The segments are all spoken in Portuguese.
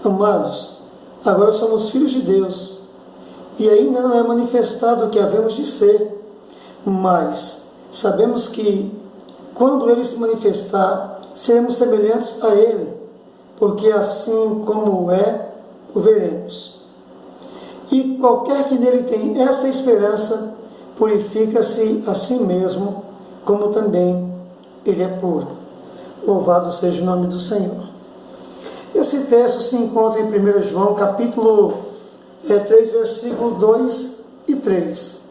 Amados, agora somos filhos de Deus, e ainda não é manifestado o que havemos de ser, mas sabemos que, quando Ele se manifestar, seremos semelhantes a Ele, porque assim como é, o veremos. E qualquer que nele tem esta esperança, purifica-se a si mesmo, como também Ele é puro. Louvado seja o nome do Senhor. Esse texto se encontra em 1 João, capítulo 3, versículo 2 e 3.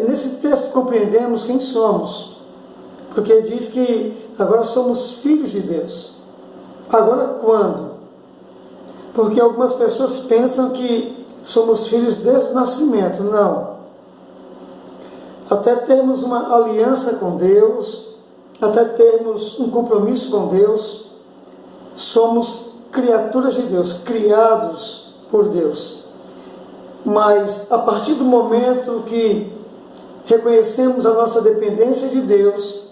Nesse texto compreendemos quem somos, porque diz que agora somos filhos de Deus. Agora quando? Porque algumas pessoas pensam que somos filhos desde o nascimento. Não. Até termos uma aliança com Deus, até termos um compromisso com Deus, somos criaturas de Deus, criados por Deus. Mas a partir do momento que reconhecemos a nossa dependência de Deus,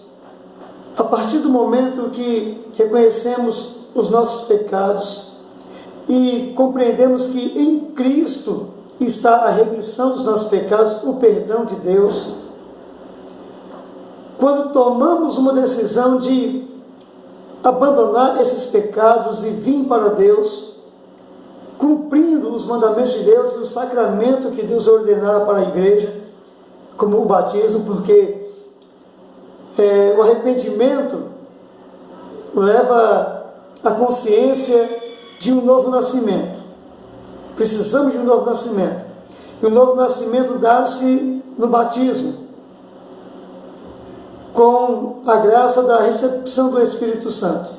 a partir do momento que reconhecemos os nossos pecados e compreendemos que em Cristo está a remissão dos nossos pecados, o perdão de Deus, quando tomamos uma decisão de abandonar esses pecados e vir para Deus, cumprindo os mandamentos de Deus e o sacramento que Deus ordenara para a igreja, como o batismo, porque o arrependimento leva a consciência de um novo nascimento. Precisamos de um novo nascimento. E o novo nascimento dá-se no batismo, com a graça da recepção do Espírito Santo.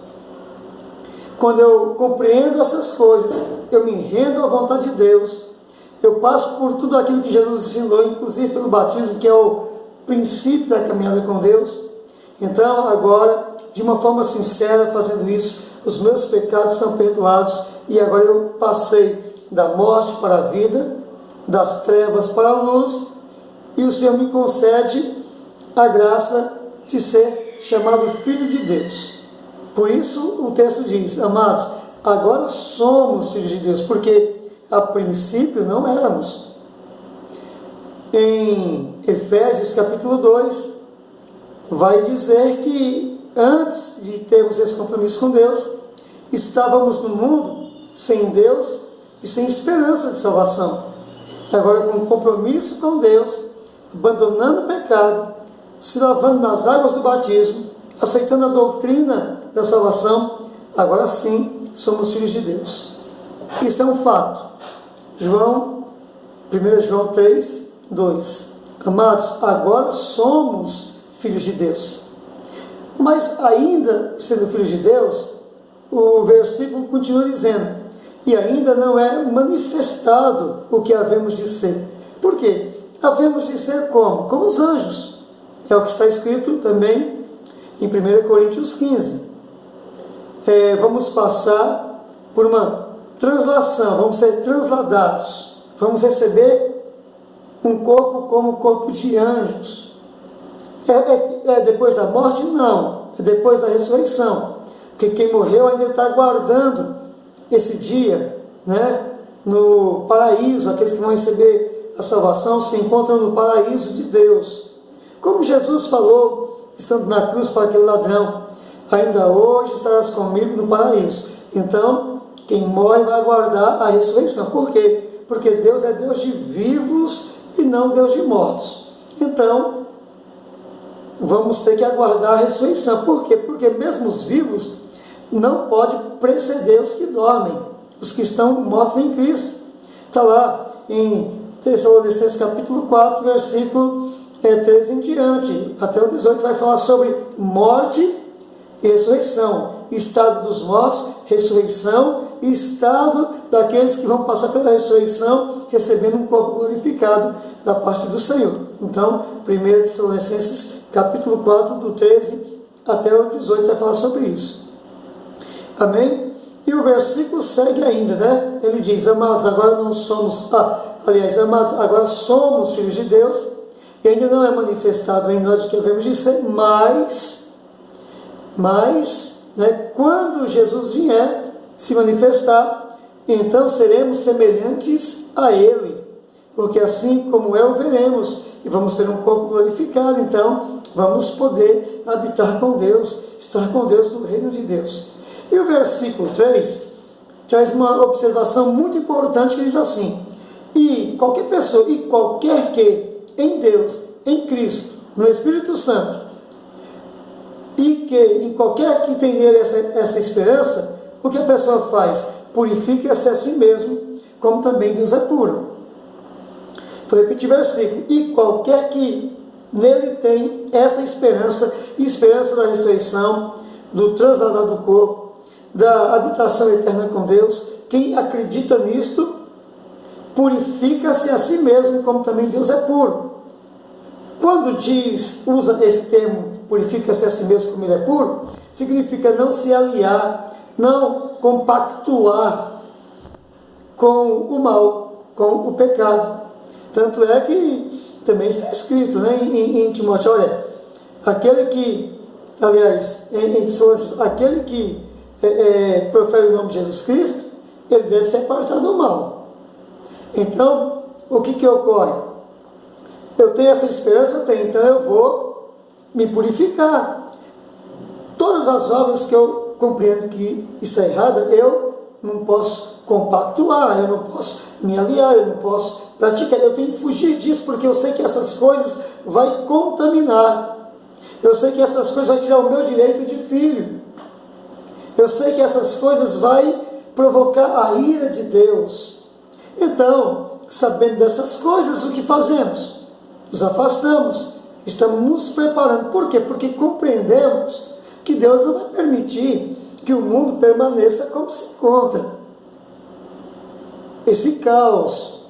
Quando eu compreendo essas coisas, eu me rendo à vontade de Deus, eu passo por tudo aquilo que Jesus ensinou, inclusive pelo batismo, que é o princípio da caminhada com Deus. Então, agora, de uma forma sincera, fazendo isso, os meus pecados são perdoados, e agora eu passei da morte para a vida, das trevas para a luz, e o Senhor me concede a graça de ser chamado Filho de Deus. Por isso o texto diz: amados, agora somos filhos de Deus, porque a princípio não éramos. Em Efésios capítulo 2, vai dizer que antes de termos esse compromisso com Deus, estávamos no mundo sem Deus e sem esperança de salvação. Agora, com compromisso com Deus, abandonando o pecado, se lavando nas águas do batismo, aceitando a doutrina da salvação, agora sim somos filhos de Deus. Isso é um fato. 1 João 3, 2. Amados, agora somos filhos de Deus. Mas ainda sendo filhos de Deus, o versículo continua dizendo: e ainda não é manifestado o que havemos de ser. Por quê? Havemos de ser como? Como os anjos. É o que está escrito também em 1 Coríntios 15. Vamos passar por uma translação, vamos ser transladados, vamos receber um corpo como o corpo de anjos. Depois da morte? Não, é depois da ressurreição, porque quem morreu ainda está aguardando esse dia, né? No paraíso. Aqueles que vão receber a salvação se encontram no paraíso de Deus, como Jesus falou, estando na cruz para aquele ladrão: ainda hoje estarás comigo no paraíso. Então, quem morre vai aguardar a ressurreição. Por quê? Porque Deus é Deus de vivos e não Deus de mortos. Então, vamos ter que aguardar a ressurreição. Por quê? Porque mesmo os vivos não podem preceder os que dormem, os que estão mortos em Cristo. Está lá em Tessalonicenses capítulo 4, versículo 13 em diante, até o 18, vai falar sobre morte e ressurreição, estado dos mortos, ressurreição, e estado daqueles que vão passar pela ressurreição, recebendo um corpo glorificado da parte do Senhor. Então, 1 Tessalonicenses capítulo 4, do 13 até o 18, vai falar sobre isso. Amém? E o versículo segue ainda, né? Ele diz: amados, agora não somos... amados, agora somos filhos de Deus, e ainda não é manifestado em nós o que havemos de ser, mas, né, quando Jesus vier, se manifestar, então seremos semelhantes a Ele, porque assim como é, o veremos, e vamos ter um corpo glorificado, então vamos poder habitar com Deus, estar com Deus no reino de Deus. E o versículo 3 traz uma observação muito importante que diz assim: e qualquer pessoa, e qualquer que em Deus, em Cristo, no Espírito Santo, e que em qualquer que tem nele essa esperança, o que a pessoa faz? Purifica-se a si mesmo, como também Deus é puro. Vou repetir o versículo: e qualquer que nele tem essa esperança, esperança da ressurreição, do trasladar do corpo, da habitação eterna com Deus, quem acredita nisto, purifica-se a si mesmo, como também Deus é puro. Quando usa esse termo, purifica-se a si mesmo como ele é puro, significa não se aliar, não compactuar com o mal, com o pecado. Tanto é que também está escrito, né, em Timóteo, olha, aquele que, aliás, aquele que profere o nome de Jesus Cristo, ele deve se apartar do mal. Então, o que ocorre? Eu tenho essa esperança, então eu vou me purificar. Todas as obras que eu compreendo que está errada, eu não posso compactuar, eu não posso me aliar, eu não posso praticar, eu tenho que fugir disso, porque eu sei que essas coisas vai contaminar, eu sei que essas coisas vai tirar o meu direito de filho, eu sei que essas coisas vai provocar a ira de Deus. Então, sabendo dessas coisas, o que fazemos? Nos afastamos, estamos nos preparando. Por quê? Porque compreendemos que Deus não vai permitir que o mundo permaneça como se encontra. Esse caos,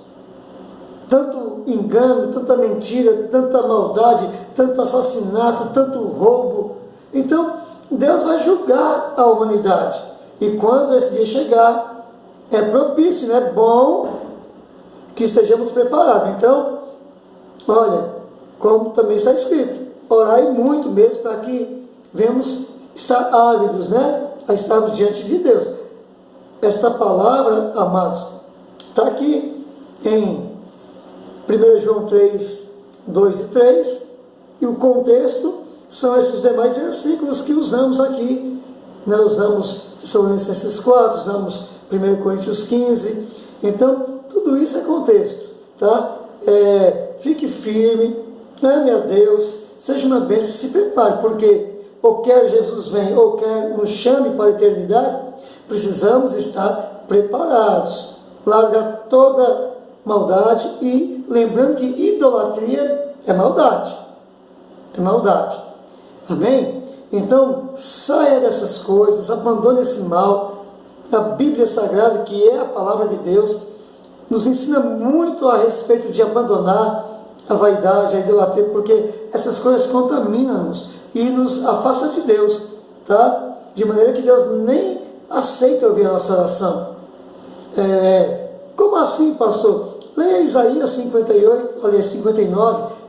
tanto engano, tanta mentira, tanta maldade, tanto assassinato, tanto roubo. Então, Deus vai julgar a humanidade. E quando esse dia chegar, é propício, é bom que estejamos preparados. Então, olha, como também está escrito, orai muito mesmo para que venhamos estar ávidos, a estarmos diante de Deus. Esta palavra, amados, está aqui em 1 João 3, 2 e 3, e o contexto são esses demais versículos que usamos aqui. Usamos Tessalonicenses 4, usamos 1 Coríntios 15, então tudo isso é contexto, tá? Fique firme, meu Deus, seja uma bênção, se prepare, porque ou quer Jesus venha, ou quer nos chame para a eternidade, precisamos estar preparados, largar toda maldade, e lembrando que idolatria é maldade, amém? Então saia dessas coisas, abandone esse mal. A Bíblia Sagrada, que é a palavra de Deus, nos ensina muito a respeito de abandonar a vaidade, a idolatria, porque essas coisas contaminam-nos e nos afastam de Deus, tá? De maneira que Deus nem aceita ouvir a nossa oração. Como assim, pastor? Leia Isaías 59,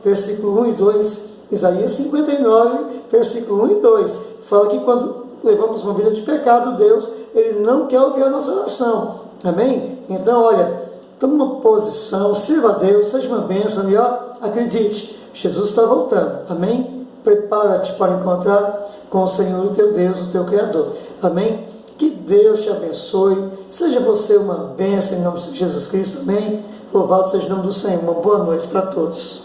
versículo 1 e 2. Isaías 59, versículo 1 e 2. Fala que quando levamos uma vida de pecado, Deus, Ele não quer ouvir a nossa oração. Amém? Então, olha, tome uma posição, sirva a Deus, seja uma bênção, e acredite, Jesus está voltando. Amém? Prepara-te para encontrar com o Senhor, o teu Deus, o teu Criador. Amém? Que Deus te abençoe. Seja você uma bênção em nome de Jesus Cristo. Amém? Louvado seja o nome do Senhor. Uma boa noite para todos.